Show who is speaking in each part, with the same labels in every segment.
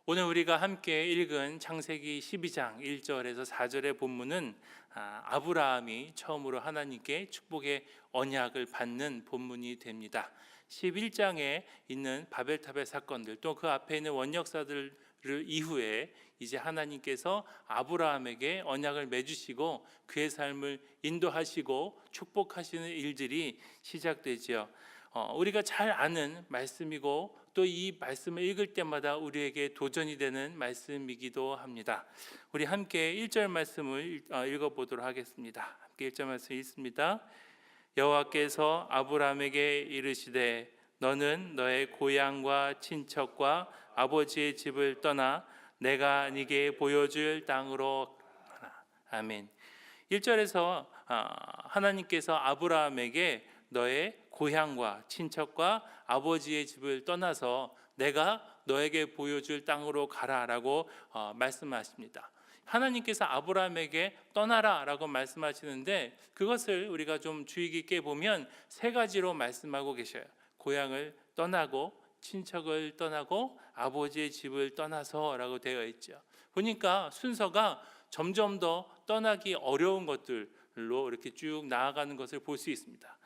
Speaker 1: 오늘 우리가 함께 읽은 창세기 12장 1절에서 4절의 본문은 아브라함이 처음으로 하나님께 축복의 언약을 받는 본문이 됩니다. 11장에 있는 바벨탑의 사건들, 또 그 앞에 있는 원역사들 이후에 이제 하나님께서 아브라함에게 언약을 맺으시고 그의 삶을 인도하시고 축복하시는 일들이 시작되지요. 우리가 잘 아는 말씀이고 또 이 말씀을 읽을 때마다 우리에게 도전이 되는 말씀이기도 합니다. 우리 함께 1절 말씀을 읽어보도록 하겠습니다. 함께 1절 말씀 읽습니다. 여호와께서 아브라함에게 이르시되 너는 너의 고향과 친척과 아버지의 집을 떠나 내가 네게 보여줄 땅으로 가라. 아멘. 1절에서 하나님께서 아브라함에게 너의 고향과 친척과 아버지의 집을 떠나서 내가 너에게 보여줄 땅으로 가라라고 말씀하십니다. 하나님께서 아브라함에게 떠나라라고 말씀하시는데 그것을 우리가 좀 주의 깊게 보면 세 가지로 말씀하고 계셔요. 고향을 떠나고 친척을 떠나고 아버지의 집을 떠나서라고 되어 있죠. 보니까 순서가 점점 더 떠나기 어려운 것들로 이렇게 쭉 나아가는 것을 볼 수 있습니다.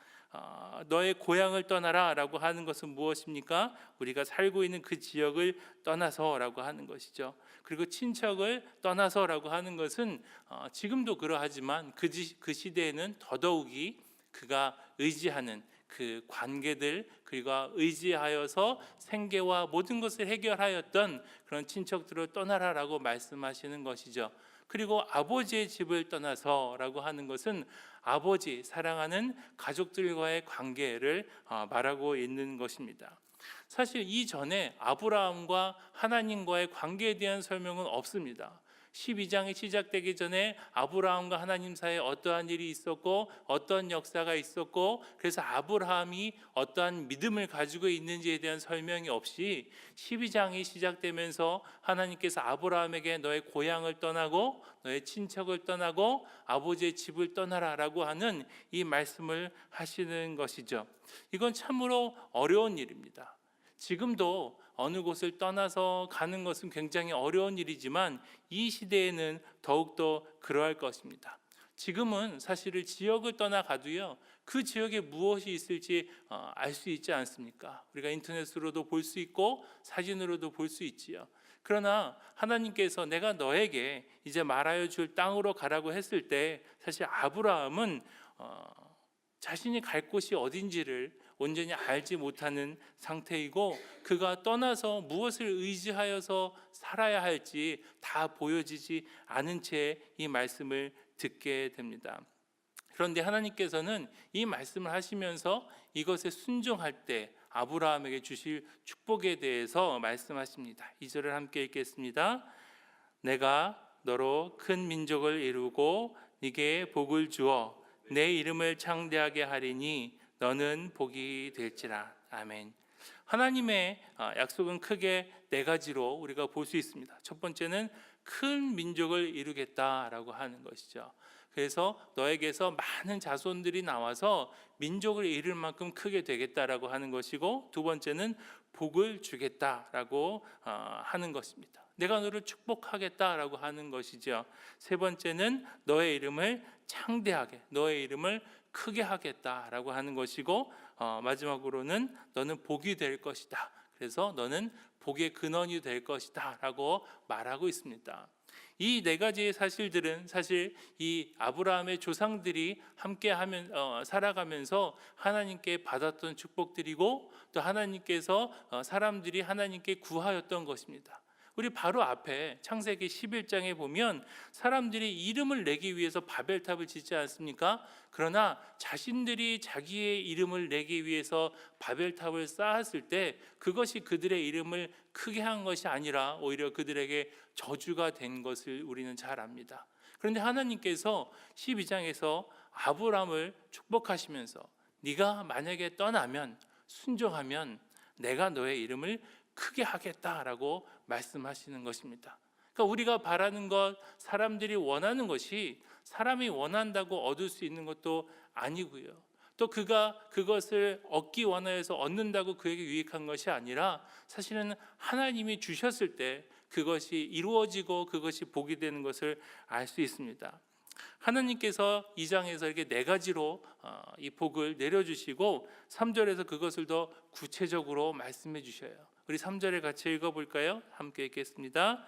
Speaker 1: 너의 고향을 떠나라 라고 하는 것은 무엇입니까? 우리가 살고 있는 그 지역을 떠나서 라고 하는 것이죠. 그리고 친척을 떠나서 라고 하는 것은 지금도 그러하지만 그 시대에는 더더욱이 그가 의지하는 그 관계들, 그리고 의지하여서 생계와 모든 것을 해결하였던 그런 친척들을 떠나라라고 말씀하시는 것이죠. 그리고 아버지의 집을 떠나서라고 하는 것은 아버지, 사랑하는 가족들과의 관계를 말하고 있는 것입니다. 사실 이전에 아브라함과 하나님과의 관계에 대한 설명은 없습니다. 12장이 시작되기 전에 아브라함과 하나님 사이에 어떠한 일이 있었고 어떤 역사가 있었고 그래서 아브라함이 어떠한 믿음을 가지고 있는지에 대한 설명이 없이 12장이 시작되면서 하나님께서 아브라함에게 너의 고향을 떠나고 너의 친척을 떠나고 아버지의 집을 떠나라라고 하는 이 말씀을 하시는 것이죠. 이건 참으로 어려운 일입니다. 지금도 어느 곳을 떠나서 가는 것은 굉장히 어려운 일이지만 이 시대에는 더욱더 그러할 것입니다. 지금은 사실은 지역을 떠나가도요, 그 지역에 무엇이 있을지 알 수 있지 않습니까? 우리가 인터넷으로도 볼 수 있고 사진으로도 볼 수 있지요. 그러나 하나님께서 내가 너에게 이제 말하여 줄 땅으로 가라고 했을 때 사실 아브라함은 자신이 갈 곳이 어딘지를 온전히 알지 못하는 상태이고 그가 떠나서 무엇을 의지하여서 살아야 할지 다 보여지지 않은 채 이 말씀을 듣게 됩니다. 그런데 하나님께서는 이 말씀을 하시면서 이것에 순종할 때 아브라함에게 주실 축복에 대해서 말씀하십니다. 2절을 함께 읽겠습니다. 내가 너로 큰 민족을 이루고 네게 복을 주어 내 이름을 창대하게 하리니 너는 복이 될지라. 아멘. 하나님의 약속은 크게 네 가지로 우리가 볼 수 있습니다. 첫 번째는 큰 민족을 이루겠다라고 하는 것이죠. 그래서 너에게서 많은 자손들이 나와서 민족을 이룰 만큼 크게 되겠다라고 하는 것이고, 두 번째는 복을 주겠다라고 하는 것입니다. 내가 너를 축복하겠다라고 하는 것이죠. 세 번째는 너의 이름을 창대하게, 너의 이름을 크게 하겠다라고 하는 것이고, 마지막으로는 너는 복이 될 것이다. 그래서 너는 복의 근원이 될 것이다 라고 말하고 있습니다. 이 네 가지의 사실들은 사실 이 아브라함의 조상들이 함께 살아가면서 하나님께 받았던 축복들이고 또 하나님께서 사람들이 하나님께 구하였던 것입니다. 우리 바로 앞에 창세기 11장에 보면 사람들이 이름을 내기 위해서 바벨탑을 짓지 않습니까? 그러나 자신들이 자기의 이름을 내기 위해서 바벨탑을 쌓았을 때 그것이 그들의 이름을 크게 한 것이 아니라 오히려 그들에게 저주가 된 것을 우리는 잘 압니다. 그런데 하나님께서 12장에서 아브라함을 축복하시면서 네가 만약에 떠나면, 순종하면 내가 너의 이름을 크게 하겠다라고 말씀하시는 것입니다. 그러니까 우리가 바라는 것, 사람들이 원하는 것이 사람이 원한다고 얻을 수 있는 것도 아니고요. 또 그가 그것을 얻기 원하여서 얻는다고 그에게 유익한 것이 아니라 사실은 하나님이 주셨을 때 그것이 이루어지고 그것이 복이 되는 것을 알 수 있습니다. 하나님께서 2장에서 이렇게 네 가지로 이 복을 내려주시고 3절에서 그것을 더 구체적으로 말씀해 주셔요. 우리 3절에 같이 읽어볼까요? 함께 읽겠습니다.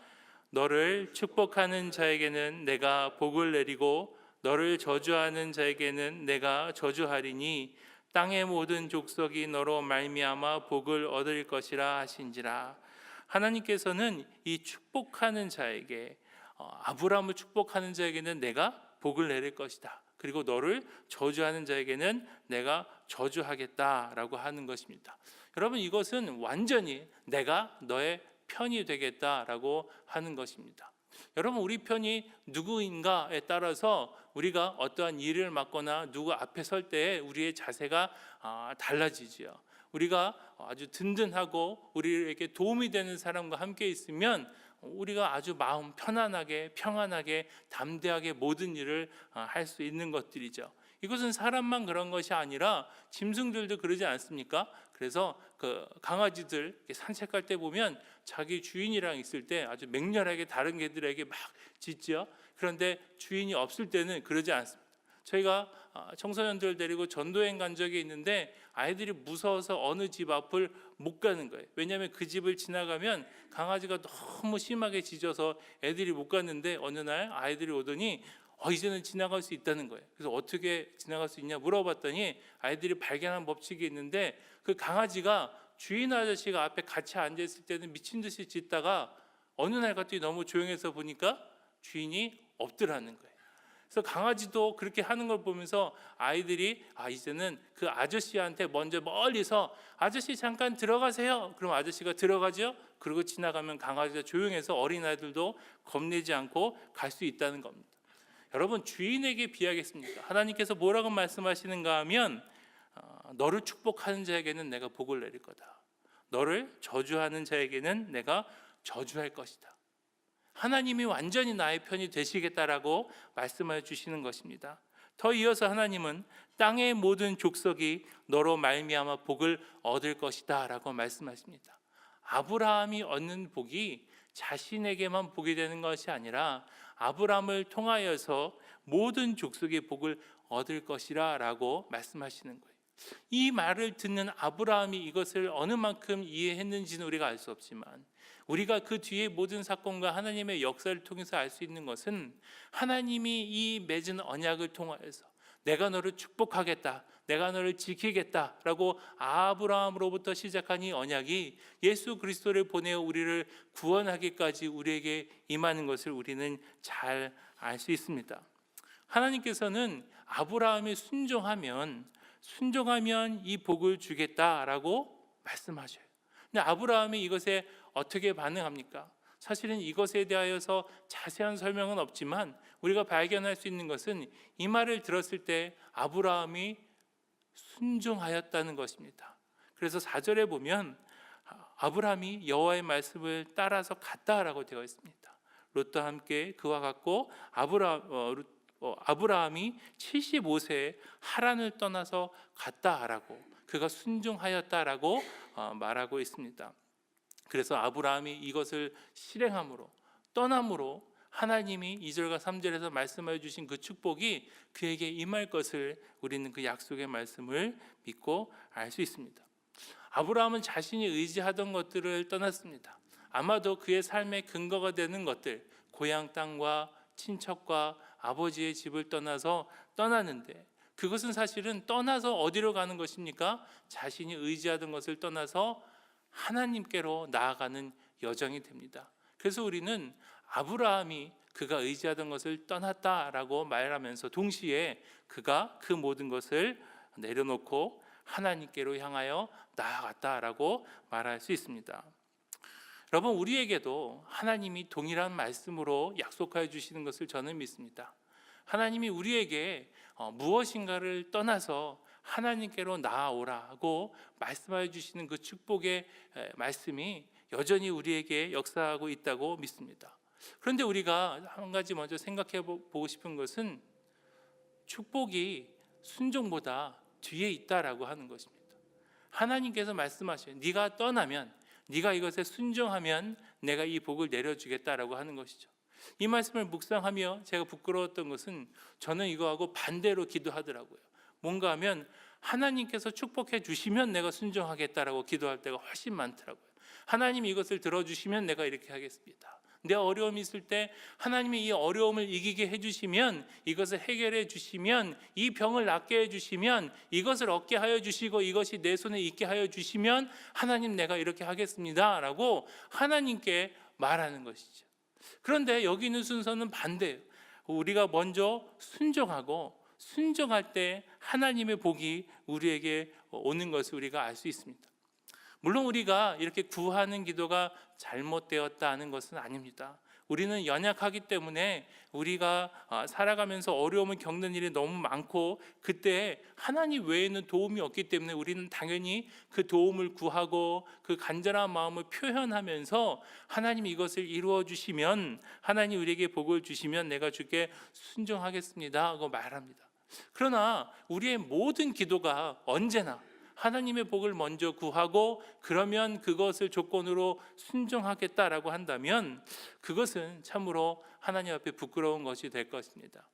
Speaker 1: 너를 축복하는 자에게는 내가 복을 내리고 너를 저주하는 자에게는 내가 저주하리니 땅의 모든 족속이 너로 말미암아 복을 얻을 것이라 하신지라. 하나님께서는 이 축복하는 자에게 아브라함을 축복하는 자에게는 내가 복을 내릴 것이다. 그리고 너를 저주하는 자에게는 내가 저주하겠다라고 하는 것입니다. 여러분, 이것은 완전히 내가 너의 편이 되겠다라고 하는 것입니다. 여러분, 우리 편이 누구인가에 따라서 우리가 어떠한 일을 맡거나 누구 앞에 설 때 우리의 자세가 달라지지요. 우리가 아주 든든하고 우리에게 도움이 되는 사람과 함께 있으면 우리가 아주 마음 편안하게 평안하게 담대하게 모든 일을 할 수 있는 것들이죠. 이것은 사람만 그런 것이 아니라 짐승들도 그러지 않습니까? 그래서 그 강아지들 산책할 때 보면 자기 주인이랑 있을 때 아주 맹렬하게 다른 개들에게 막 짖죠. 그런데 주인이 없을 때는 그러지 않습니다. 저희가 청소년들 데리고 전도여행 간 적이 있는데 아이들이 무서워서 어느 집 앞을 못 가는 거예요. 왜냐하면 그 집을 지나가면 강아지가 너무 심하게 짖어서 애들이 못 갔는데 어느 날 아이들이 오더니 이제는 지나갈 수 있다는 거예요. 그래서 어떻게 지나갈 수 있냐 물어봤더니 아이들이 발견한 법칙이 있는데 그 강아지가 주인 아저씨가 앞에 같이 앉아있을 때는 미친 듯이 짖다가 어느 날 갑자기 너무 조용해서 보니까 주인이 없더라는 거예요. 그래서 강아지도 그렇게 하는 걸 보면서 아이들이 이제는 그 아저씨한테 먼저 멀리서 아저씨 잠깐 들어가세요. 그럼 아저씨가 들어가죠. 그리고 지나가면 강아지가 조용해서 어린아이들도 겁내지 않고 갈 수 있다는 겁니다. 여러분, 주인에게 비하겠습니까? 하나님께서 뭐라고 말씀하시는가 하면 너를 축복하는 자에게는 내가 복을 내릴 거다. 너를 저주하는 자에게는 내가 저주할 것이다. 하나님이 완전히 나의 편이 되시겠다라고 말씀해 주시는 것입니다. 더 이어서 하나님은 땅의 모든 족속이 너로 말미암아 복을 얻을 것이다라고 말씀하십니다. 아브라함이 얻는 복이 자신에게만 복이 되는 것이 아니라 아브라함을 통하여서 모든 족속의 복을 얻을 것이라라고 말씀하시는 거예요. 이 말을 듣는 아브라함이 이것을 어느 만큼 이해했는지는 우리가 알 수 없지만 우리가 그 뒤에 모든 사건과 하나님의 역사를 통해서 알 수 있는 것은 하나님이 이 맺은 언약을 통하여서 내가 너를 축복하겠다, 내가 너를 지키겠다라고 아브라함으로부터 시작한 이 언약이 예수 그리스도를 보내어 우리를 구원하기까지 우리에게 임하는 것을 우리는 잘 알 수 있습니다. 하나님께서는 아브라함이 순종하면 이 복을 주겠다라고 말씀하셔요. 근데 아브라함이 이것에 어떻게 반응합니까? 사실은 이것에 대하여서 자세한 설명은 없지만 우리가 발견할 수 있는 것은 이 말을 들었을 때 아브라함이 순종하였다는 것입니다. 그래서 4절에 보면 아브라함이 여호와의 말씀을 따라서 갔다라고 되어 있습니다. 롯과 함께 그와 같고 아브라함이 75세에 하란을 떠나서 갔다라고 그가 순종하였다라고 말하고 있습니다. 그래서 아브라함이 이것을 실행함으로 떠남으로 하나님이 2절과 3절에서 말씀해 주신 그 축복이 그에게 임할 것을 우리는 그 약속의 말씀을 믿고 알 수 있습니다. 아브라함은 자신이 의지하던 것들을 떠났습니다. 아마도 그의 삶의 근거가 되는 것들, 고향 땅과 친척과 아버지의 집을 떠나는데 그것은 사실은 떠나서 어디로 가는 것입니까? 자신이 의지하던 것을 떠나서 하나님께로 나아가는 여정이 됩니다. 그래서 우리는 아브라함이 그가 의지하던 것을 떠났다라고 말하면서 동시에 그가 그 모든 것을 내려놓고 하나님께로 향하여 나아갔다라고 말할 수 있습니다. 여러분, 우리에게도 하나님이 동일한 말씀으로 약속하여 주시는 것을 저는 믿습니다. 하나님이 우리에게 무엇인가를 떠나서 하나님께로 나아오라고 말씀하여 주시는 그 축복의 말씀이 여전히 우리에게 역사하고 있다고 믿습니다. 그런데 우리가 한 가지 먼저 생각해 보고 싶은 것은 축복이 순종보다 뒤에 있다라고 하는 것입니다. 하나님께서 말씀하셔요. 네가 떠나면, 네가 이것에 순종하면 내가 이 복을 내려주겠다라고 하는 것이죠. 이 말씀을 묵상하며 제가 부끄러웠던 것은 저는 이거하고 반대로 기도하더라고요. 뭔가 하면 하나님께서 축복해 주시면 내가 순종하겠다라고 기도할 때가 훨씬 많더라고요. 하나님 이것을 들어주시면 내가 이렇게 하겠습니다. 내 어려움이 있을 때 하나님이 이 어려움을 이기게 해주시면, 이것을 해결해 주시면, 이 병을 낫게 해주시면, 이것을 얻게 하여 주시고 이것이 내 손에 있게 하여 주시면 하나님 내가 이렇게 하겠습니다 라고 하나님께 말하는 것이죠. 그런데 여기 있는 순서는 반대예요. 우리가 먼저 순종하고, 순종할 때 하나님의 복이 우리에게 오는 것을 우리가 알 수 있습니다. 물론 우리가 이렇게 구하는 기도가 잘못되었다 하는 것은 아닙니다. 우리는 연약하기 때문에 우리가 살아가면서 어려움을 겪는 일이 너무 많고, 그때 하나님 외에는 도움이 없기 때문에 우리는 당연히 그 도움을 구하고 그 간절한 마음을 표현하면서 하나님 이것을 이루어 주시면, 하나님 우리에게 복을 주시면 내가 주께 순종하겠습니다 하고 말합니다. 그러나 우리의 모든 기도가 언제나 하나님의 복을 먼저 구하고 그러면 그것을 조건으로 순종하겠다라고 한다면 그것은 참으로 하나님 앞에 부끄러운 것이 될 것입니다.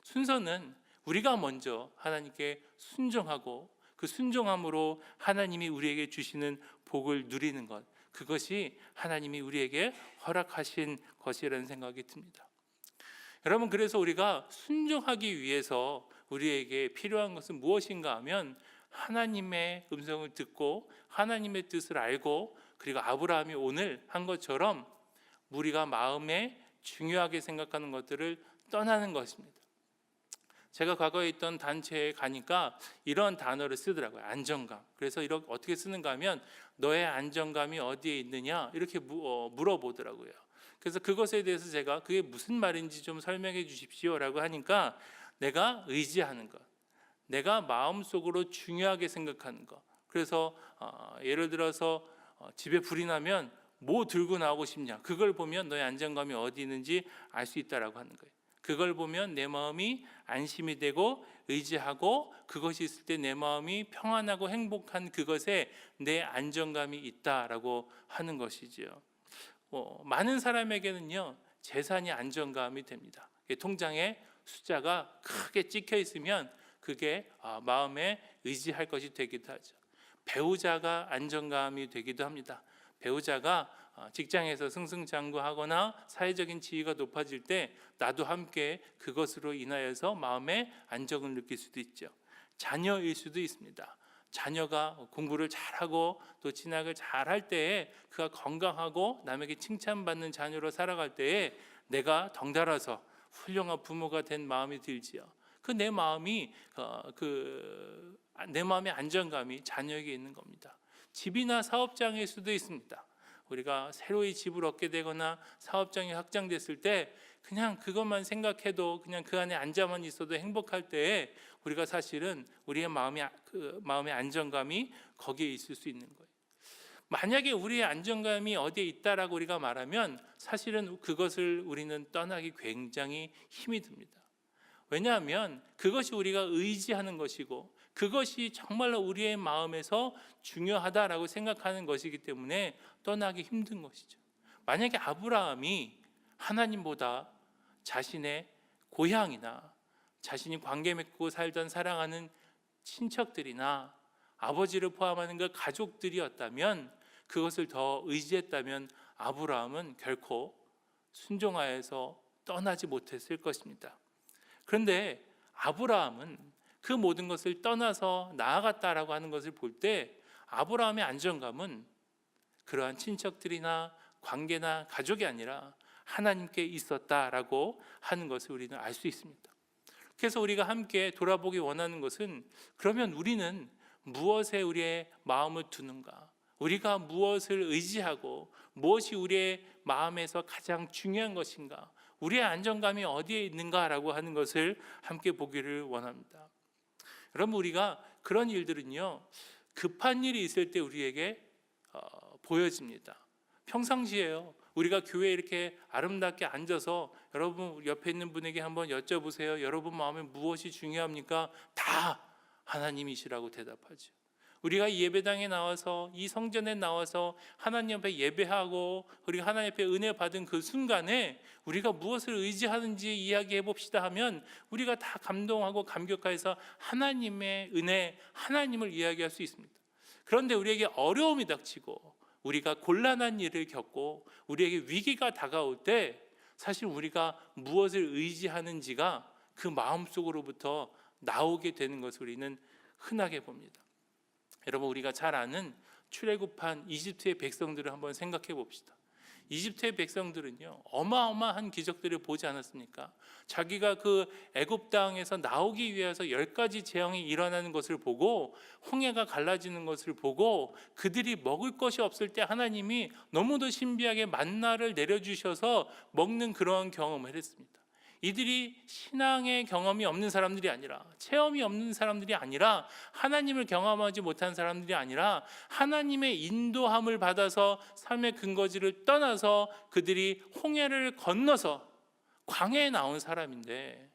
Speaker 1: 순서는 우리가 먼저 하나님께 순종하고 그 순종함으로 하나님이 우리에게 주시는 복을 누리는 것, 그것이 하나님이 우리에게 허락하신 것이라는 생각이 듭니다. 여러분, 그래서 우리가 순종하기 위해서 우리에게 필요한 것은 무엇인가 하면 하나님의 음성을 듣고 하나님의 뜻을 알고, 그리고 아브라함이 오늘 한 것처럼 우리가 마음에 중요하게 생각하는 것들을 떠나는 것입니다. 제가 과거에 있던 단체에 가니까 이런 단어를 쓰더라고요. 안정감. 그래서 이렇게 어떻게 쓰는가 하면 너의 안정감이 어디에 있느냐 이렇게 물어보더라고요. 그래서 그것에 대해서 제가 그게 무슨 말인지 좀 설명해 주십시오라고 하니까 내가 의지하는 것, 내가 마음속으로 중요하게 생각하는 것. 그래서 예를 들어서 집에 불이 나면 뭐 들고 나오고 싶냐, 그걸 보면 너의 안정감이 어디 있는지 알 수 있다라고 하는 거예요. 그걸 보면 내 마음이 안심이 되고 의지하고 그것이 있을 때 내 마음이 평안하고 행복한 그것에 내 안정감이 있다라고 하는 것이지요. 많은 사람에게는요 재산이 안정감이 됩니다. 통장에 숫자가 크게 찍혀 있으면 그게 마음에 의지할 것이 되기도 하죠. 배우자가 안정감이 되기도 합니다. 배우자가 직장에서 승승장구하거나 사회적인 지위가 높아질 때 나도 함께 그것으로 인하여서 마음의 안정을 느낄 수도 있죠. 자녀일 수도 있습니다. 자녀가 공부를 잘하고 또 진학을 잘할 때에 그가 건강하고 남에게 칭찬받는 자녀로 살아갈 때에 내가 덩달아서 훌륭한 부모가 된 마음이 들지요. 내 마음이 내 마음의 안정감이 자녀에게 있는 겁니다. 집이나 사업장일 수도 있습니다. 우리가 새로이 집을 얻게 되거나 사업장이 확장됐을 때 그냥 그것만 생각해도 그냥 그 안에 앉아만 있어도 행복할 때에 우리가 사실은 우리의 마음의 안정감이 거기에 있을 수 있는 거예요. 만약에 우리의 안정감이 어디에 있다라고 우리가 말하면 사실은 그것을 우리는 떠나기 굉장히 힘이 듭니다. 왜냐하면 그것이 우리가 의지하는 것이고 그것이 정말로 우리의 마음에서 중요하다라고 생각하는 것이기 때문에 떠나기 힘든 것이죠. 만약에 아브라함이 하나님보다 자신의 고향이나 자신이 관계 맺고 살던 사랑하는 친척들이나 아버지를 포함하는 그 가족들이었다면, 그것을 더 의지했다면 아브라함은 결코 순종하여서 떠나지 못했을 것입니다. 그런데 아브라함은 그 모든 것을 떠나서 나아갔다라고 하는 것을 볼 때 아브라함의 안정감은 그러한 친척들이나 관계나 가족이 아니라 하나님께 있었다라고 하는 것을 우리는 알 수 있습니다. 그래서 우리가 함께 돌아보기 원하는 것은, 그러면 우리는 무엇에 우리의 마음을 두는가? 우리가 무엇을 의지하고 무엇이 우리의 마음에서 가장 중요한 것인가? 우리의 안정감이 어디에 있는가라고 하는 것을 함께 보기를 원합니다. 여러분, 우리가 그런 일들은요 급한 일이 있을 때 우리에게 보여집니다. 평상시에요 우리가 교회에 이렇게 아름답게 앉아서 여러분 옆에 있는 분에게 한번 여쭤보세요. 여러분 마음에 무엇이 중요합니까? 다 하나님이시라고 대답하죠. 우리가 이 예배당에 나와서 이 성전에 나와서 하나님 앞에 예배하고 우리가 하나님 앞에 은혜 받은 그 순간에 우리가 무엇을 의지하는지 이야기해 봅시다 하면 우리가 다 감동하고 감격해서 하나님의 은혜, 하나님을 이야기할 수 있습니다. 그런데 우리에게 어려움이 닥치고 우리가 곤란한 일을 겪고 우리에게 위기가 다가올 때 사실 우리가 무엇을 의지하는지가 그 마음속으로부터 나오게 되는 것을 우리는 흔하게 봅니다. 여러분, 우리가 잘 아는 출애굽한 이집트의 백성들을 한번 생각해 봅시다. 이집트의 백성들은요, 어마어마한 기적들을 보지 않았습니까? 자기가 그 애굽 땅에서 나오기 위해서 10가지 재앙이 일어나는 것을 보고 홍해가 갈라지는 것을 보고 그들이 먹을 것이 없을 때 하나님이 너무도 신비하게 만나를 내려주셔서 먹는 그러한 경험을 했습니다. 이들이 신앙의 경험이 없는 사람들이 아니라, 체험이 없는 사람들이 아니라, 하나님을 경험하지 못한 사람들이 아니라 하나님의 인도함을 받아서 삶의 근거지를 떠나서 그들이 홍해를 건너서 광야에 나온 사람인데,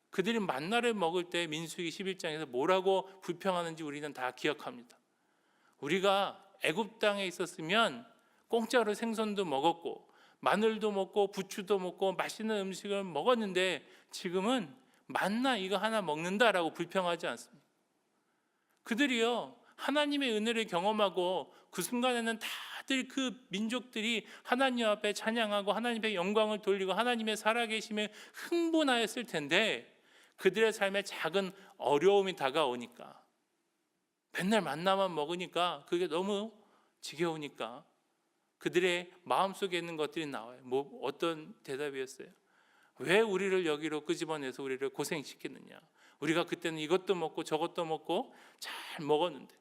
Speaker 1: 그들이 만나를 먹을 때 민수기 11장에서 뭐라고 불평하는지 우리는 다 기억합니다. 우리가 애굽 땅에 있었으면 공짜로 생선도 먹었고 마늘도 먹고 부추도 먹고 맛있는 음식을 먹었는데 지금은 만나 이거 하나 먹는다라고 불평하지 않습니다. 그들이요, 하나님의 은혜를 경험하고 그 순간에는 다들 그 민족들이 하나님 앞에 찬양하고 하나님의 영광을 돌리고 하나님의 살아계심에 흥분하였을 텐데, 그들의 삶에 작은 어려움이 다가오니까, 맨날 만나만 먹으니까 그게 너무 지겨우니까 그들의 마음속에 있는 것들이 나와요. 뭐 어떤 대답이었어요? 왜 우리를 여기로 끄집어내서 우리를 고생시키느냐? 우리가 그때는 이것도 먹고 저것도 먹고 잘 먹었는데.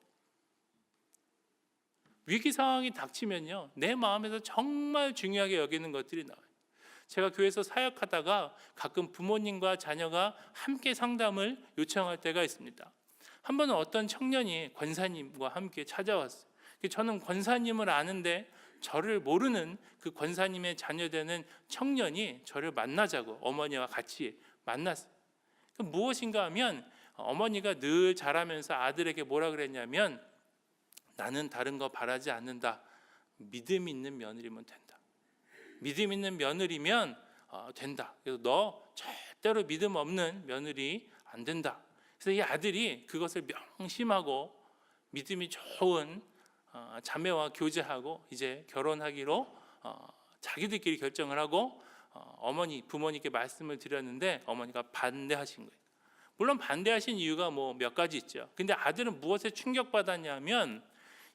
Speaker 1: 위기 상황이 닥치면요, 내 마음에서 정말 중요하게 여기는 것들이 나와요. 제가 교회에서 사역하다가 가끔 부모님과 자녀가 함께 상담을 요청할 때가 있습니다. 한 번은 어떤 청년이 권사님과 함께 찾아왔어요. 저는 권사님을 아는데 저를 모르는 그 권사님의 자녀되는 청년이 저를 만나자고 어머니와 같이 만났어요. 무엇인가 하면 어머니가 늘 자라면서 아들에게 뭐라 그랬냐면, 나는 다른 거 바라지 않는다. 믿음 있는 며느리면 된다. 믿음 있는 며느리면 된다. 그래서 너 절대로 믿음 없는 며느리 안 된다. 그래서 이 아들이 그것을 명심하고 믿음이 좋은 자매와 교제하고 이제 결혼하기로 자기들끼리 결정을 하고 부모님께 말씀을 드렸는데 어머니가 반대하신 거예요. 물론 반대하신 이유가 뭐 몇 가지 있죠. 근데 아들은 무엇에 충격받았냐면,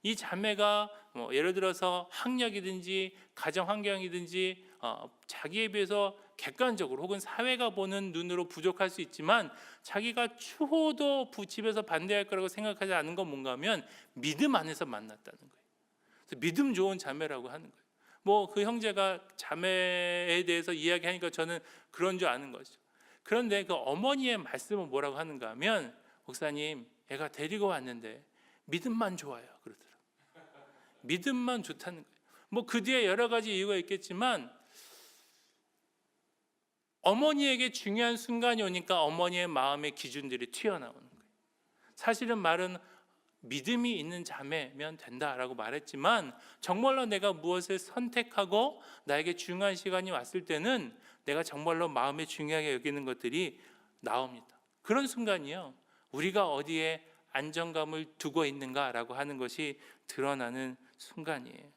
Speaker 1: 이 자매가 예를 들어서 학력이든지 가정 환경이든지 자기에 비해서 객관적으로 혹은 사회가 보는 눈으로 부족할 수 있지만 자기가 추호도 집에서 반대할 거라고 생각하지 않은 건 뭔가 하면 믿음 안에서 만났다는 거예요. 그래서 믿음 좋은 자매라고 하는 거예요. 뭐 그 형제가 자매에 대해서 이야기하니까 저는 그런 줄 아는 거죠. 그런데 그 어머니의 말씀은 뭐라고 하는가 하면, 목사님, 애가 데리고 왔는데 믿음만 좋아요 그러더라고요. 믿음만 좋다는 거예요. 뭐 그 뒤에 여러 가지 이유가 있겠지만 어머니에게 중요한 순간이 오니까 어머니의 마음의 기준들이 튀어나오는 거예요. 사실은 말은 믿음이 있는 자매면 된다라고 말했지만 정말로 내가 무엇을 선택하고 나에게 중요한 시간이 왔을 때는 내가 정말로 마음에 중요하게 여기는 것들이 나옵니다. 그런 순간이요, 우리가 어디에 안정감을 두고 있는가라고 하는 것이 드러나는 순간이에요.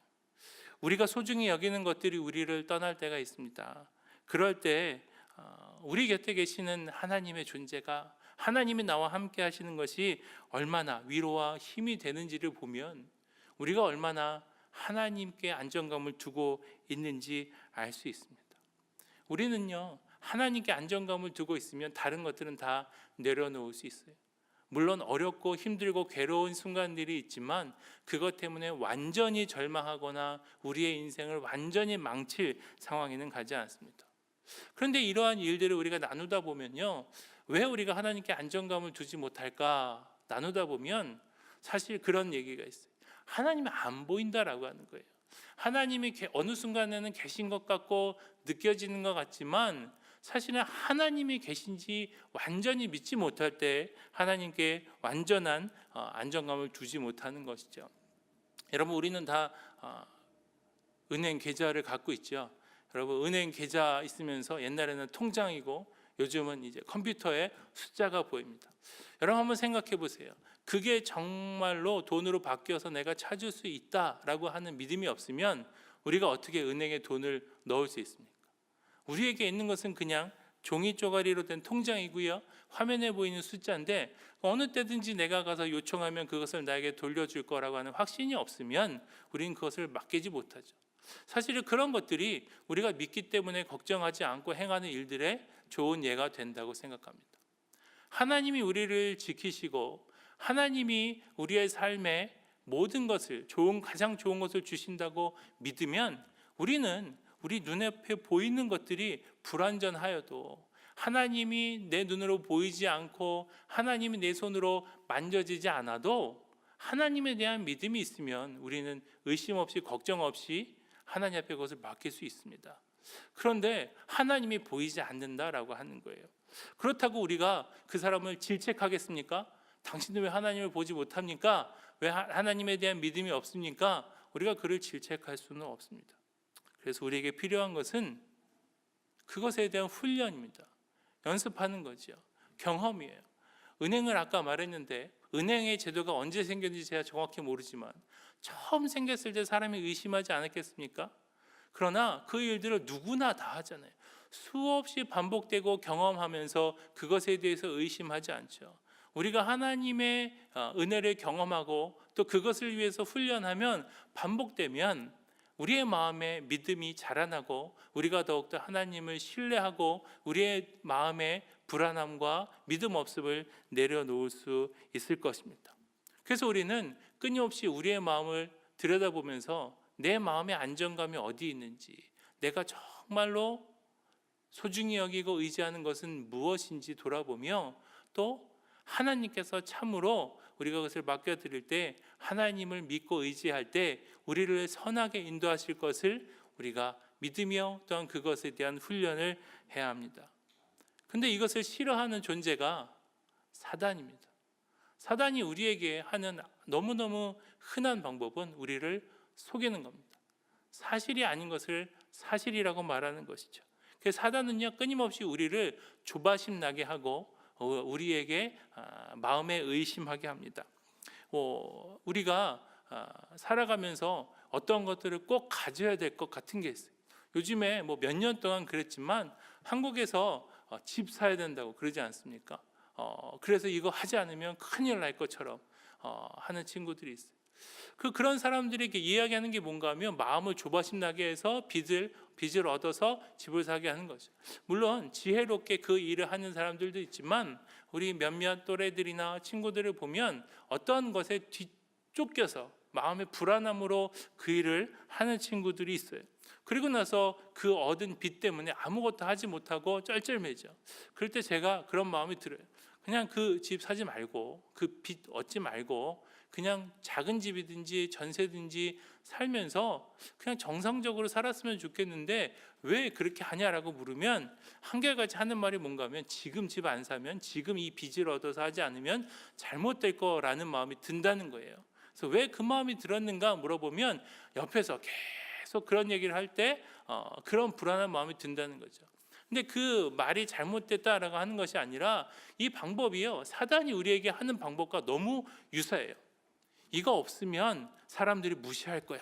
Speaker 1: 우리가 소중히 여기는 것들이 우리를 떠날 때가 있습니다. 그럴 때 우리 곁에 계시는 하나님의 존재가, 하나님이 나와 함께 하시는 것이 얼마나 위로와 힘이 되는지를 보면 우리가 얼마나 하나님께 안정감을 두고 있는지 알 수 있습니다. 우리는요, 하나님께 안정감을 두고 있으면 다른 것들은 다 내려놓을 수 있어요. 물론 어렵고 힘들고 괴로운 순간들이 있지만 그것 때문에 완전히 절망하거나 우리의 인생을 완전히 망칠 상황에는 가지 않습니다. 그런데 이러한 일들을 우리가 나누다 보면요, 왜 우리가 하나님께 안정감을 두지 못할까 나누다 보면 사실 그런 얘기가 있어요. 하나님이 안 보인다라고 하는 거예요. 하나님이 어느 순간에는 계신 것 같고 느껴지는 것 같지만 사실은 하나님이 계신지 완전히 믿지 못할 때 하나님께 완전한 안정감을 두지 못하는 것이죠. 여러분, 우리는 다 은행 계좌를 갖고 있죠. 여러분, 은행 계좌 있으면서 옛날에는 통장이고 요즘은 이제 컴퓨터에 숫자가 보입니다. 여러분, 한번 생각해 보세요. 그게 정말로 돈으로 바뀌어서 내가 찾을 수 있다라고 하는 믿음이 없으면 우리가 어떻게 은행에 돈을 넣을 수 있습니까? 우리에게 있는 것은 그냥 종이 쪼가리로 된 통장이고요, 화면에 보이는 숫자인데 어느 때든지 내가 가서 요청하면 그것을 나에게 돌려줄 거라고 하는 확신이 없으면 우리는 그것을 맡기지 못하죠. 사실 그런 것들이 우리가 믿기 때문에 걱정하지 않고 행하는 일들의 좋은 예가 된다고 생각합니다. 하나님이 우리를 지키시고 하나님이 우리의 삶에 모든 것을 가장 좋은 것을 주신다고 믿으면 우리는 우리 눈앞에 보이는 것들이 불완전하여도 하나님이 내 눈으로 보이지 않고 하나님이 내 손으로 만져지지 않아도 하나님에 대한 믿음이 있으면 우리는 의심 없이 걱정 없이 하나님 앞에 그것을 맡길 수 있습니다. 그런데 하나님이 보이지 않는다라고 하는 거예요. 그렇다고 우리가 그 사람을 질책하겠습니까? 당신은 왜 하나님을 보지 못합니까? 왜 하나님에 대한 믿음이 없습니까? 우리가 그를 질책할 수는 없습니다. 그래서 우리에게 필요한 것은 그것에 대한 훈련입니다. 연습하는 거죠. 경험이에요. 은행을 아까 말했는데 은행의 제도가 언제 생겼는지 제가 정확히 모르지만 처음 생겼을 때 사람이 의심하지 않았겠습니까? 그러나 그 일들을 누구나 다 하잖아요. 수없이 반복되고 경험하면서 그것에 대해서 의심하지 않죠. 우리가 하나님의 은혜를 경험하고 또 그것을 위해서 훈련하면 반복되면 우리의 마음에 믿음이 자라나고 우리가 더욱더 하나님을 신뢰하고 우리의 마음에 불안함과 믿음 없음을 내려놓을 수 있을 것입니다. 그래서 우리는 끊임없이 우리의 마음을 들여다보면서 내 마음의 안정감이 어디 있는지, 내가 정말로 소중히 여기고 의지하는 것은 무엇인지 돌아보며 또 하나님께서 참으로 우리가 그것을 맡겨드릴 때 하나님을 믿고 의지할 때 우리를 선하게 인도하실 것을 우리가 믿으며 또한 그것에 대한 훈련을 해야 합니다. 근데 이것을 싫어하는 존재가 사단입니다. 사단이 우리에게 하는 너무너무 흔한 방법은 우리를 속이는 겁니다. 사실이 아닌 것을 사실이라고 말하는 것이죠. 그래서 사단은요, 끊임없이 우리를 조바심 나게 하고 우리에게 마음에 의심하게 합니다. 우리가 살아가면서 어떤 것들을 꼭 가져야 될 것 같은 게 있어요. 요즘에 몇 년 동안 그랬지만 한국에서 집 사야 된다고 그러지 않습니까? 그래서 이거 하지 않으면 큰일 날 것처럼 하는 친구들이 있어요. 그런 사람들에게 이야기하는 게 뭔가 하면 마음을 조바심 나게 해서 빚을 얻어서 집을 사게 하는 거죠. 물론 지혜롭게 그 일을 하는 사람들도 있지만 우리 몇몇 또래들이나 친구들을 보면 어떤 것에 뒤쫓겨서 마음의 불안함으로 그 일을 하는 친구들이 있어요. 그리고 나서 그 얻은 빚 때문에 아무것도 하지 못하고 쩔쩔매죠. 그럴 때 제가 그런 마음이 들어요. 그냥 그 집 사지 말고 그 빚 얻지 말고 그냥 작은 집이든지 전세든지 살면서 그냥 정상적으로 살았으면 좋겠는데 왜 그렇게 하냐라고 물으면 한결같이 하는 말이 뭔가 하면 지금 집 안 사면 지금 이 빚을 얻어서 하지 않으면 잘못될 거라는 마음이 든다는 거예요. 그래서 왜 그 마음이 들었는가 물어보면 옆에서 계속 그런 얘기를 할 때 그런 불안한 마음이 든다는 거죠. 근데 그 말이 잘못됐다라고 하는 것이 아니라 이 방법이요, 사단이 우리에게 하는 방법과 너무 유사해요. 이거 없으면 사람들이 무시할 거야.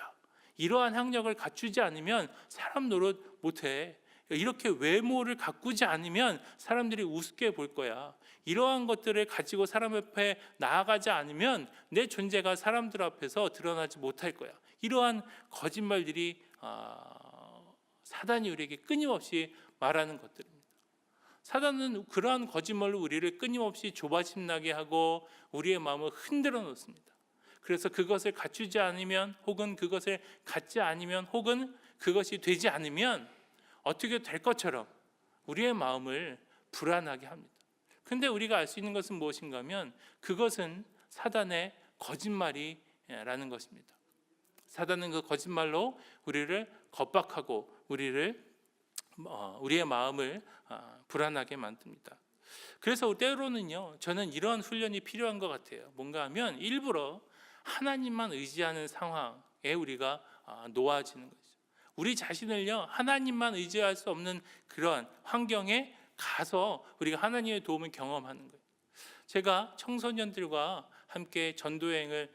Speaker 1: 이러한 학력을 갖추지 않으면 사람 노릇 못해. 이렇게 외모를 가꾸지 않으면 사람들이 우습게 볼 거야. 이러한 것들을 가지고 사람 앞에 나아가지 않으면 내 존재가 사람들 앞에서 드러나지 못할 거야. 이러한 거짓말들이 사단이 우리에게 끊임없이 말하는 것들입니다. 사단은 그러한 거짓말로 우리를 끊임없이 조바심 나게 하고 우리의 마음을 흔들어 놓습니다. 그래서 그것을 갖추지 않으면 혹은 그것을 갖지 않으면 혹은 그것이 되지 않으면 어떻게 될 것처럼 우리의 마음을 불안하게 합니다. 그런데 우리가 알 수 있는 것은 무엇인가 하면 그것은 사단의 거짓말이라는 것입니다. 사단은 그 거짓말로 우리를 겁박하고 우리를 우리의 마음을 불안하게 만듭니다. 그래서 때로는요, 저는 이런 훈련이 필요한 것 같아요. 뭔가 하면 일부러 하나님만 의지하는 상황에 우리가 놓아지는 거죠. 우리 자신을요, 하나님만 의지할 수 없는 그런 환경에 가서 우리가 하나님의 도움을 경험하는 거예요. 제가 청소년들과 함께 전도여행을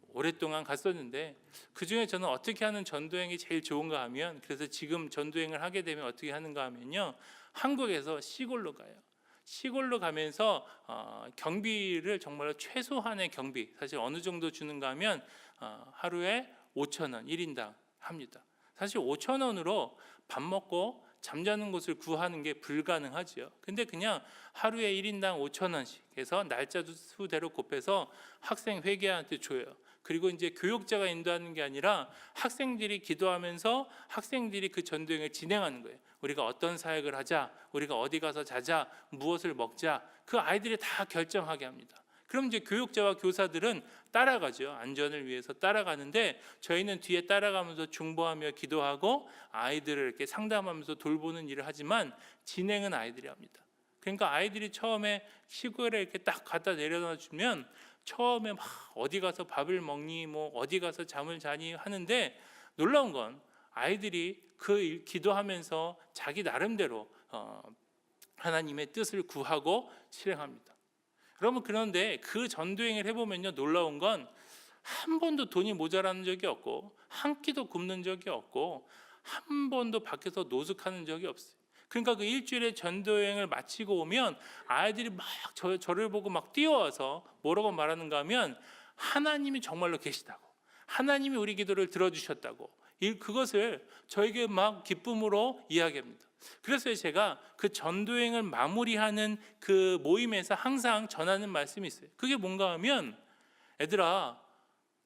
Speaker 1: 오랫동안 갔었는데, 그중에 저는 어떻게 하는 전도여행이 제일 좋은가 하면, 그래서 지금 전도여행을 하게 되면 어떻게 하는가 하면요, 한국에서 시골로 가요. 시골로 가면서 경비를 정말로 최소한의 경비, 사실 어느 정도 주는가 하면 하루에 5,000원 1인당 합니다. 사실 5,000원으로 밥 먹고 잠자는 곳을 구하는 게 불가능하지요. 근데 그냥 하루에 1인당 5,000원씩 해서 날짜 수대로 곱해서 학생 회계한테 줘요. 그리고 이제 교육자가 인도하는 게 아니라 학생들이 기도하면서 학생들이 그 전도여행을 진행하는 거예요. 우리가 어떤 사역을 하자, 우리가 어디 가서 자자, 무엇을 먹자, 그 아이들이 다 결정하게 합니다. 그럼 이제 교육자와 교사들은 따라가죠. 안전을 위해서 따라가는데, 저희는 뒤에 따라가면서 중보하며 기도하고 아이들을 이렇게 상담하면서 돌보는 일을 하지만 진행은 아이들이 합니다. 그러니까 아이들이 처음에 시골에 이렇게 딱 갖다 내려놔 주면 처음에 막 어디 가서 밥을 먹니, 뭐 어디 가서 잠을 자니 하는데, 놀라운 건 아이들이 그 기도하면서 자기 나름대로 하나님의 뜻을 구하고 실행합니다. 여러분, 그런데 그 전도행을 해보면요, 놀라운 건 한 번도 돈이 모자라는 적이 없고, 한 끼도 굶는 적이 없고, 한 번도 밖에서 노숙하는 적이 없어요. 그러니까 그 일주일의 전도여행을 마치고 오면 아이들이 막 저를 보고 막 뛰어와서 뭐라고 말하는가 하면, 하나님이 정말로 계시다고, 하나님이 우리 기도를 들어주셨다고, 그것을 저에게 막 기쁨으로 이야기합니다. 그래서 제가 그 전도여행을 마무리하는 그 모임에서 항상 전하는 말씀이 있어요. 그게 뭔가 하면, 애들아,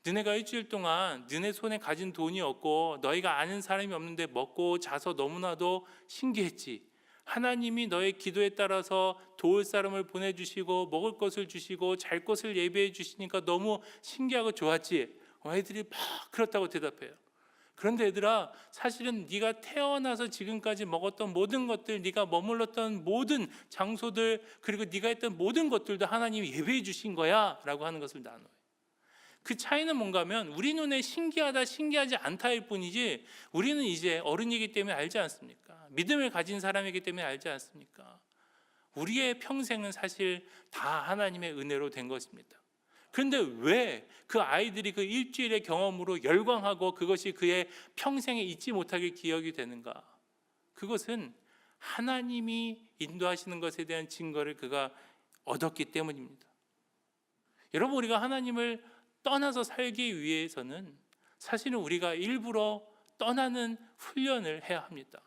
Speaker 1: 너네가 일주일 동안 너네 손에 가진 돈이 없고 너희가 아는 사람이 없는데 먹고 자서 너무나도 신기했지. 하나님이 너의 기도에 따라서 도울 사람을 보내주시고 먹을 것을 주시고 잘 것을 예비해 주시니까 너무 신기하고 좋았지. 애들이 막 그렇다고 대답해요. 그런데 얘들아, 사실은 네가 태어나서 지금까지 먹었던 모든 것들, 네가 머물렀던 모든 장소들, 그리고 네가 했던 모든 것들도 하나님이 예배해 주신 거야 라고 하는 것을 나눠요. 그 차이는 뭔가 하면, 우리 눈에 신기하다 신기하지 않다일 뿐이지, 우리는 이제 어른이기 때문에 알지 않습니까? 믿음을 가진 사람이기 때문에 알지 않습니까? 우리의 평생은 사실 다 하나님의 은혜로 된 것입니다. 그런데 왜 그 아이들이 그 일주일의 경험으로 열광하고 그것이 그의 평생에 잊지 못하게 기억이 되는가? 그것은 하나님이 인도하시는 것에 대한 증거를 그가 얻었기 때문입니다. 여러분, 우리가 하나님을 떠나서 살기 위해서는 사실은 우리가 일부러 떠나는 훈련을 해야 합니다.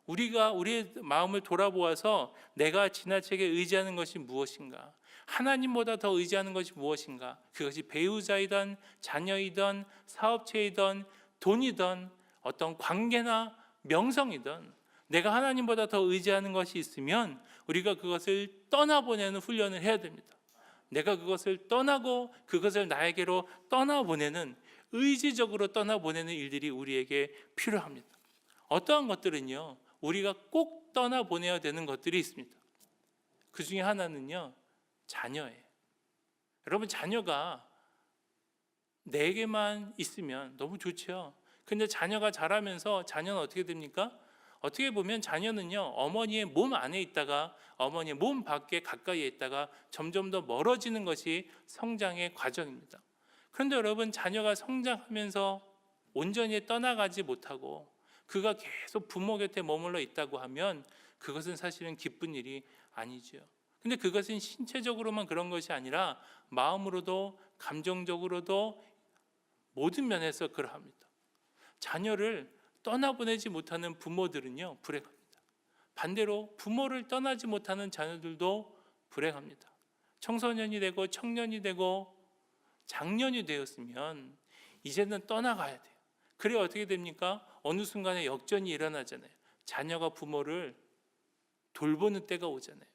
Speaker 1: 우리가 우리의 마음을 돌아보아서 내가 지나치게 의지하는 것이 무엇인가, 하나님보다 더 의지하는 것이 무엇인가, 그것이 배우자이든 자녀이든 사업체이든 돈이든 어떤 관계나 명성이든 내가 하나님보다 더 의지하는 것이 있으면 우리가 그것을 떠나보내는 훈련을 해야 됩니다. 내가 그것을 떠나고 그것을 나에게로 떠나보내는, 의지적으로 떠나보내는 일들이 우리에게 필요합니다. 어떠한 것들은요, 우리가 꼭 떠나보내야 되는 것들이 있습니다. 그 중에 하나는요, 자녀예요. 여러분, 자녀가 내게만 있으면 너무 좋죠. 근데 자녀가 자라면서 자녀는 어떻게 됩니까? 어떻게 보면 자녀는요, 어머니의 몸 안에 있다가 어머니의 몸 밖에 가까이에 있다가 점점 더 멀어지는 것이 성장의 과정입니다. 그런데 여러분, 자녀가 성장하면서 온전히 떠나가지 못하고 그가 계속 부모 곁에 머물러 있다고 하면 그것은 사실은 기쁜 일이 아니죠. 근데 그것은 신체적으로만 그런 것이 아니라 마음으로도 감정적으로도 모든 면에서 그러합니다. 자녀를 떠나보내지 못하는 부모들은요, 불행합니다. 반대로 부모를 떠나지 못하는 자녀들도 불행합니다. 청소년이 되고 청년이 되고 장년이 되었으면 이제는 떠나가야 돼요. 그래 어떻게 됩니까? 어느 순간에 역전이 일어나잖아요. 자녀가 부모를 돌보는 때가 오잖아요.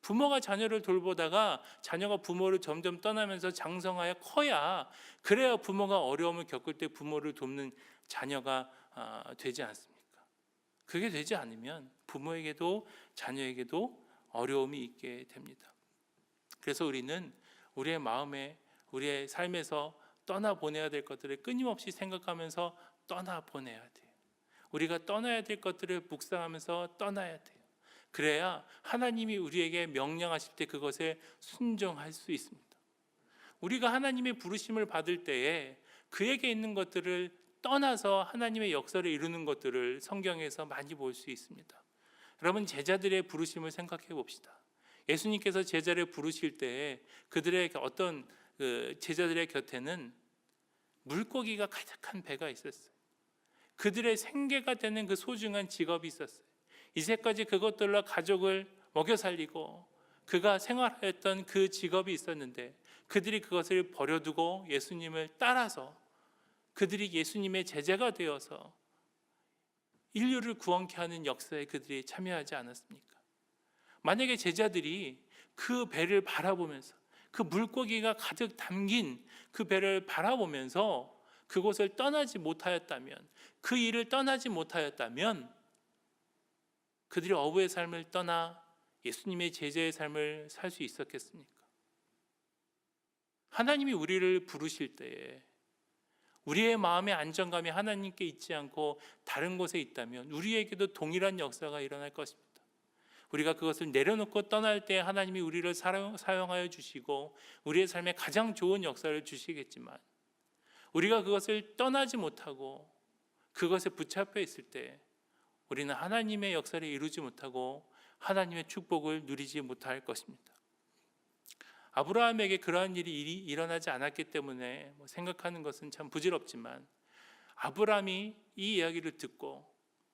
Speaker 1: 부모가 자녀를 돌보다가 자녀가 부모를 점점 떠나면서 장성하여 커야, 그래야 부모가 어려움을 겪을 때 부모를 돕는 자녀가 되지 않습니까? 그게 되지 않으면 부모에게도 자녀에게도 어려움이 있게 됩니다. 그래서 우리는 우리의 마음에, 우리의 삶에서 떠나보내야 될 것들을 끊임없이 생각하면서 떠나보내야 돼요. 우리가 떠나야 될 것들을 묵상하면서 떠나야 돼요. 그래야 하나님이 우리에게 명령하실 때 그것에 순종할 수 있습니다. 우리가 하나님의 부르심을 받을 때에 그에게 있는 것들을 떠나서 하나님의 역사를 이루는 것들을 성경에서 많이 볼 수 있습니다. 여러분, 제자들의 부르심을 생각해 봅시다. 예수님께서 제자를 부르실 때 그들의 어떤 제자들의 곁에는 물고기가 가득한 배가 있었어요. 그들의 생계가 되는 그 소중한 직업이 있었어요. 이제까지 그것들로 가족을 먹여 살리고 그가 생활했던 그 직업이 있었는데 그들이 그것을 버려두고 예수님을 따라서 그들이 예수님의 제자가 되어서 인류를 구원케 하는 역사에 그들이 참여하지 않았습니까? 만약에 제자들이 그 배를 바라보면서 그 물고기가 가득 담긴 그 배를 바라보면서 그곳을 떠나지 못하였다면, 그 일을 떠나지 못하였다면 그들이 어부의 삶을 떠나 예수님의 제자의 삶을 살 수 있었겠습니까? 하나님이 우리를 부르실 때에 우리의 마음의 안정감이 하나님께 있지 않고 다른 곳에 있다면 우리에게도 동일한 역사가 일어날 것입니다. 우리가 그것을 내려놓고 떠날 때 하나님이 우리를 사용하여 주시고 우리의 삶에 가장 좋은 역사를 주시겠지만, 우리가 그것을 떠나지 못하고 그것에 붙잡혀 있을 때 우리는 하나님의 역사를 이루지 못하고 하나님의 축복을 누리지 못할 것입니다. 아브라함에게 그러한 일이 일어나지 않았기 때문에 생각하는 것은 참 부질없지만, 아브라함이 이 이야기를 듣고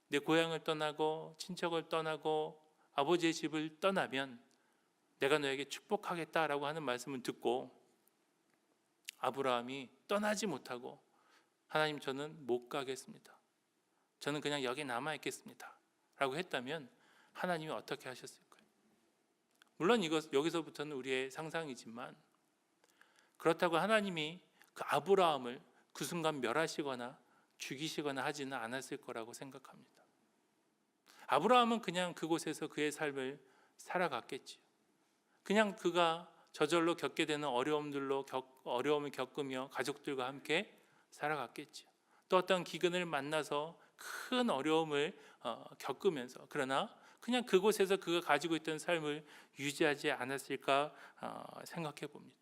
Speaker 1: 내 고향을 떠나고 친척을 떠나고 아버지의 집을 떠나면 내가 너에게 축복하겠다라고 하는 말씀을 듣고 아브라함이 떠나지 못하고 하나님, 저는 못 가겠습니다. 저는 그냥 여기 남아 있겠습니다 라고 했다면 하나님이 어떻게 하셨을까요? 물론 여기서부터는 우리의 상상이지만, 그렇다고 하나님이 그 아브라함을 그 순간 멸하시거나 죽이시거나 하지는 않았을 거라고 생각합니다. 아브라함은 그냥 그곳에서 그의 삶을 살아갔겠지요. 그냥 그가 저절로 겪게 되는 어려움을 겪으며 가족들과 함께 살아갔겠지요. 또 어떤 기근을 만나서 큰 어려움을 겪으면서, 그러나 그냥 그곳에서 그가 가지고 있던 삶을 유지하지 않았을까 생각해 봅니다.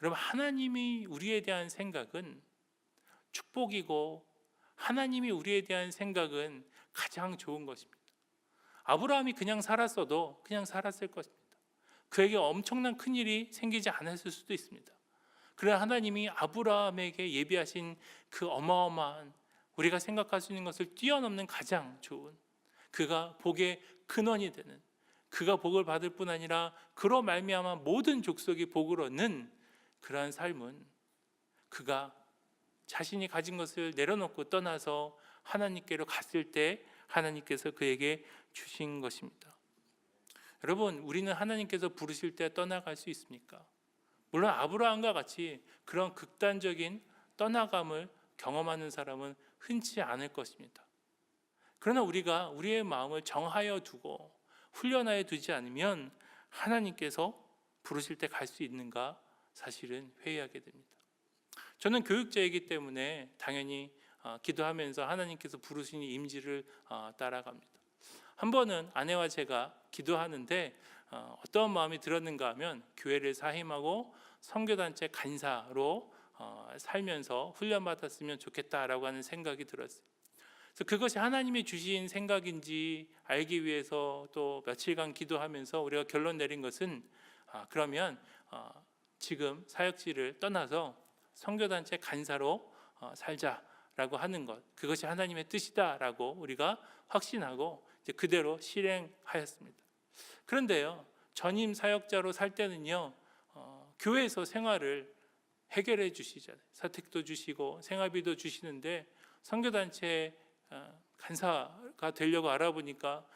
Speaker 1: 여러분, 하나님이 우리에 대한 생각은 축복이고 하나님이 우리에 대한 생각은 가장 좋은 것입니다. 아브라함이 그냥 살았어도 그냥 살았을 것입니다. 그에게 엄청난 큰일이 생기지 않았을 수도 있습니다. 그러나 하나님이 아브라함에게 예비하신 그 어마어마한, 우리가 생각할 수 있는 것을 뛰어넘는 가장 좋은, 그가 복의 근원이 되는, 그가 복을 받을 뿐 아니라 그로 말미암아 모든 족속이 복을 얻는 그러한 삶은 그가 자신이 가진 것을 내려놓고 떠나서 하나님께로 갔을 때 하나님께서 그에게 주신 것입니다. 여러분, 우리는 하나님께서 부르실 때 떠나갈 수 있습니까? 물론 아브라함과 같이 그런 극단적인 떠나감을 경험하는 사람은 흔치 않을 것입니다. 그러나 우리가 우리의 마음을 정하여 두고 훈련하여 두지 않으면 하나님께서 부르실 때 갈 수 있는가 사실은 회의하게 됩니다. 저는 교육자이기 때문에 당연히 기도하면서 하나님께서 부르시는 임지를 따라갑니다. 한 번은 아내와 제가 기도하는데 어떤 마음이 들었는가 하면 교회를 사임하고 선교단체 간사로 살면서 훈련받았으면 좋겠다라고 하는 생각이 들었어요. 그래서 그것이 하나님이 주신 생각인지 알기 위해서 또 며칠간 기도하면서 우리가 결론 내린 것은 그러면 지금 사역지를 떠나서 선교단체 간사로 살자라고 하는 것, 그것이 하나님의 뜻이다라고 우리가 확신하고 이제 그대로 실행하였습니다. 그런데요, 전임 사역자로 살 때는요, 교회에서 생활을 해결해 주시잖아요. 사택도 주시고 생활비도 주시는데 선교단체 간사가 되려고 알아보니까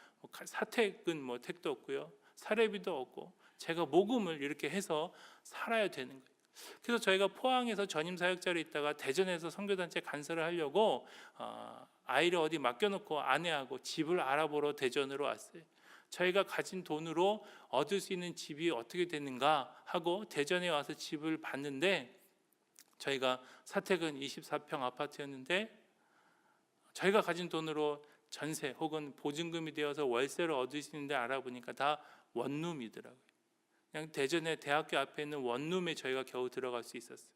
Speaker 1: 사택은 택도 없고요, 사례비도 없고 제가 모금을 이렇게 해서 살아야 되는 거예요. 그래서 저희가 포항에서 전임 사역자로 있다가 대전에서 선교단체 간사를 하려고 아이를 어디 맡겨놓고 아내하고 집을 알아보러 대전으로 왔어요. 저희가 가진 돈으로 얻을 수 있는 집이 어떻게 되는가 하고 대전에 와서 집을 봤는데, 저희가 사택은 24평 아파트였는데 저희가 가진 돈으로 전세 혹은 보증금이 되어서 월세를 얻을 수 있는데 알아보니까 다 원룸이더라고요. 그냥 대전의 대학교 앞에 있는 원룸에 저희가 겨우 들어갈 수 있었어요.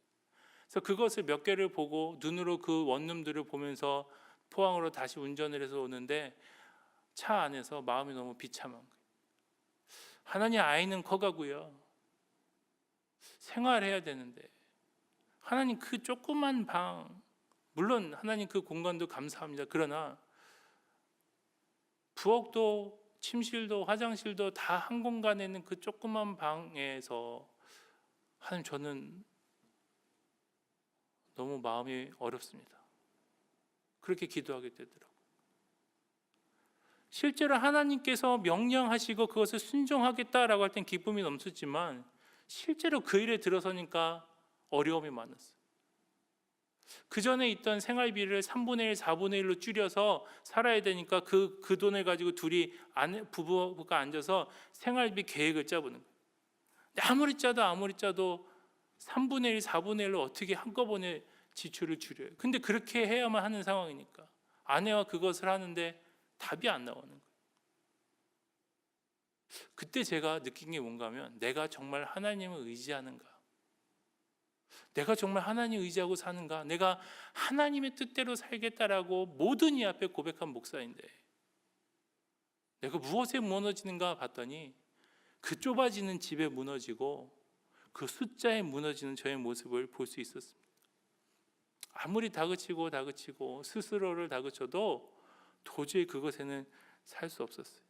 Speaker 1: 그래서 그것을 몇 개를 보고 눈으로 그 원룸들을 보면서 포항으로 다시 운전을 해서 오는데 차 안에서 마음이 너무 비참한 거예요. 하나님, 아이는 커가고요, 생활해야 되는데 하나님 그 조그만 방, 물론 하나님 그 공간도 감사합니다. 그러나 부엌도 침실도 화장실도 다 한 공간에 있는 그 조그만 방에서 하나님, 저는 너무 마음이 어렵습니다. 그렇게 기도하게 되더라고요. 실제로 하나님께서 명령하시고 그것을 순종하겠다라고 할 땐 기쁨이 넘쳤지만 실제로 그 일에 들어서니까 어려움이 많았어요. 그 전에 있던 생활비를 3분의 1, 4분의 1로 줄여서 살아야 되니까 그 돈을 가지고 둘이 부부가 앉아서 생활비 계획을 짜보는 거예요. 아무리 짜도 3분의 1, 4분의 1로 어떻게 한꺼번에 지출을 줄여요. 근데 그렇게 해야만 하는 상황이니까 아내와 그것을 하는데 답이 안 나오는 거예요. 그때 제가 느낀 게 뭔가 하면, 내가 정말 하나님을 의지하는가? 내가 정말 하나님 의지하고 사는가? 내가 하나님의 뜻대로 살겠다라고 모든 이 앞에 고백한 목사인데 내가 무엇에 무너지는가 봤더니 그 좁아지는 집에 무너지고 그 숫자에 무너지는 저의 모습을 볼 수 있었습니다. 아무리 다그치고 스스로를 다그쳐도 도저히 그것에는 살 수 없었어요.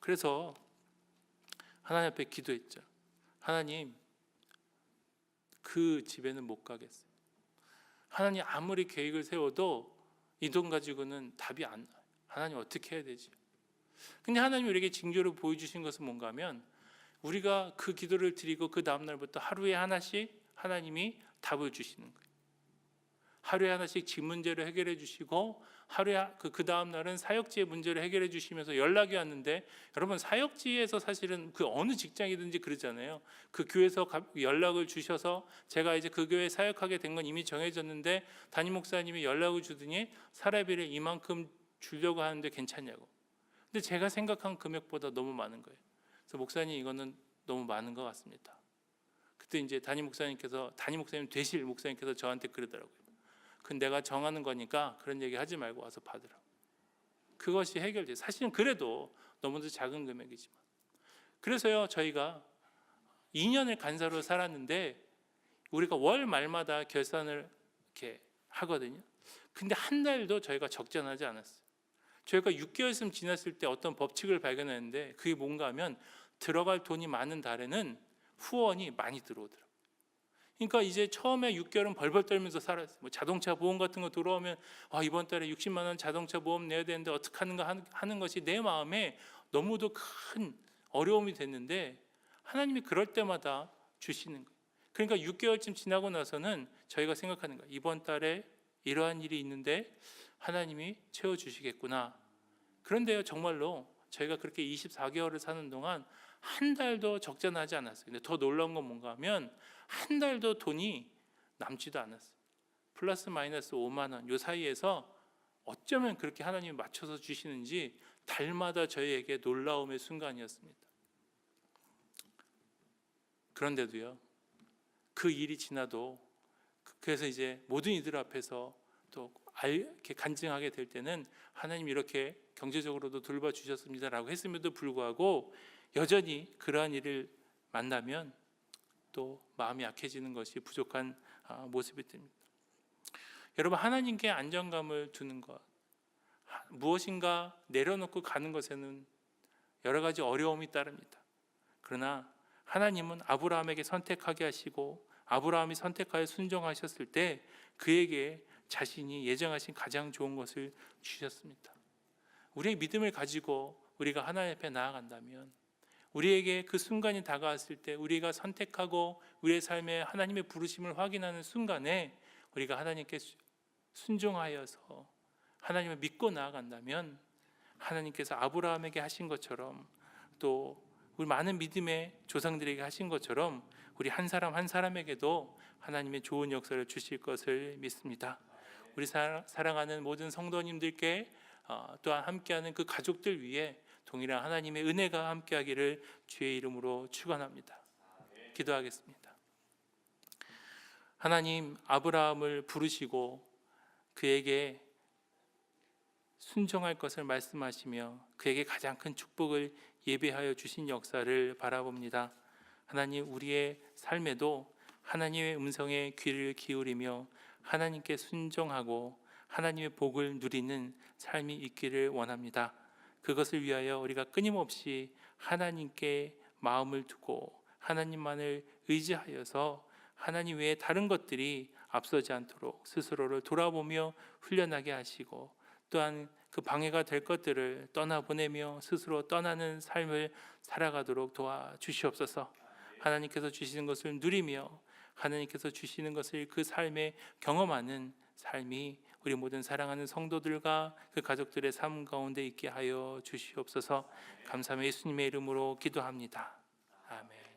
Speaker 1: 그래서 하나님 앞에 기도했죠. 하나님, 그 집에는 못 가겠어요. 하나님, 아무리 계획을 세워도 이 돈 가지고는 답이 안 나요. 하나님, 어떻게 해야 되지? 근데 하나님이 우리에게 징조를 보여주신 것은 뭔가 하면, 우리가 그 기도를 드리고 그 다음날부터 하루에 하나씩 하나님이 답을 주시는 거예요. 하루에 하나씩 집 문제를 해결해 주시고 하루에 그 다음 날은 사역지의 문제를 해결해 주시면서 연락이 왔는데, 여러분 사역지에서 사실은 그 어느 직장이든지 그러잖아요. 그 교회에서 연락을 주셔서 제가 이제 그 교회에 사역하게 된 건 이미 정해졌는데 담임 목사님이 연락을 주더니 사례비를 이만큼 주려고 하는데 괜찮냐고. 근데 제가 생각한 금액보다 너무 많은 거예요. 그래서 목사님, 이거는 너무 많은 것 같습니다. 그때 이제 담임 목사님 되실 목사님께서 저한테 그러더라고요. 그건 내가 정하는 거니까 그런 얘기 하지 말고 와서 받으라고. 그것이 해결돼요. 사실은 그래도 너무도 작은 금액이지만. 그래서요, 저희가 2년을 간사로 살았는데 우리가 월 말마다 결산을 이렇게 하거든요. 근데 한 달도 저희가 적자나지 않았어요. 저희가 6개월쯤 지났을 때 어떤 법칙을 발견했는데, 그게 뭔가 하면 들어갈 돈이 많은 달에는 후원이 많이 들어오더라고요. 그러니까 이제 처음에 6개월은 벌벌 떨면서 살았어요. 뭐 자동차 보험 같은 거 들어오면 이번 달에 60만 원 자동차 보험 내야 되는데 어떡하는가 하는 것이 내 마음에 너무도 큰 어려움이 됐는데, 하나님이 그럴 때마다 주시는 거예요. 그러니까 6개월쯤 지나고 나서는 저희가 생각하는 거예요. 이번 달에 이러한 일이 있는데 하나님이 채워주시겠구나. 그런데요, 정말로 저희가 그렇게 24개월을 사는 동안 한 달도 적자 나지 않았어요. 근데 더 놀라운 건 뭔가 하면 한 달도 돈이 남지도 않았어요. 플러스 마이너스 5만 원, 요 사이에서 어쩌면 그렇게 하나님이 맞춰서 주시는지 달마다 저희에게 놀라움의 순간이었습니다. 그런데도요, 그 일이 지나도, 그래서 이제 모든 이들 앞에서 또 이렇게 간증하게 될 때는 하나님 이렇게 경제적으로도 돌봐주셨습니다라고 했음에도 불구하고 여전히 그러한 일을 만나면 또 마음이 약해지는 것이 부족한 모습이 됩니다. 여러분, 하나님께 안정감을 두는 것, 무엇인가 내려놓고 가는 것에는 여러 가지 어려움이 따릅니다. 그러나 하나님은 아브라함에게 선택하게 하시고 아브라함이 선택하여 순종하셨을 때 그에게 자신이 예정하신 가장 좋은 것을 주셨습니다. 우리의 믿음을 가지고 우리가 하나님 앞에 나아간다면, 우리에게 그 순간이 다가왔을 때 우리가 선택하고 우리의 삶에 하나님의 부르심을 확인하는 순간에 우리가 하나님께 순종하여서 하나님을 믿고 나아간다면 하나님께서 아브라함에게 하신 것처럼 또 우리 많은 믿음의 조상들에게 하신 것처럼 우리 한 사람 한 사람에게도 하나님의 좋은 역사를 주실 것을 믿습니다. 우리 사랑하는 모든 성도님들께 또한 함께하는 그 가족들 위해 동일한 하나님의 은혜가 함께하기를 주의 이름으로 축원합니다. 기도하겠습니다. 하나님, 아브라함을 부르시고 그에게 순종할 것을 말씀하시며 그에게 가장 큰 축복을 예배하여 주신 역사를 바라봅니다. 하나님, 우리의 삶에도 하나님의 음성에 귀를 기울이며 하나님께 순종하고 하나님의 복을 누리는 삶이 있기를 원합니다. 그것을 위하여 우리가 끊임없이 하나님께 마음을 두고 하나님만을 의지하여서 하나님 외에 다른 것들이 앞서지 않도록 스스로를 돌아보며 훈련하게 하시고 또한 그 방해가 될 것들을 떠나보내며 스스로 떠나는 삶을 살아가도록 도와주시옵소서. 하나님께서 주시는 것을 누리며 하나님께서 주시는 것을 그 삶에 경험하는 삶이 우리 모든 사랑하는 성도들과 그 가족들의 삶 가운데 있게 하여 주시옵소서. 감사하며 예수님의 이름으로 기도합니다. 아멘.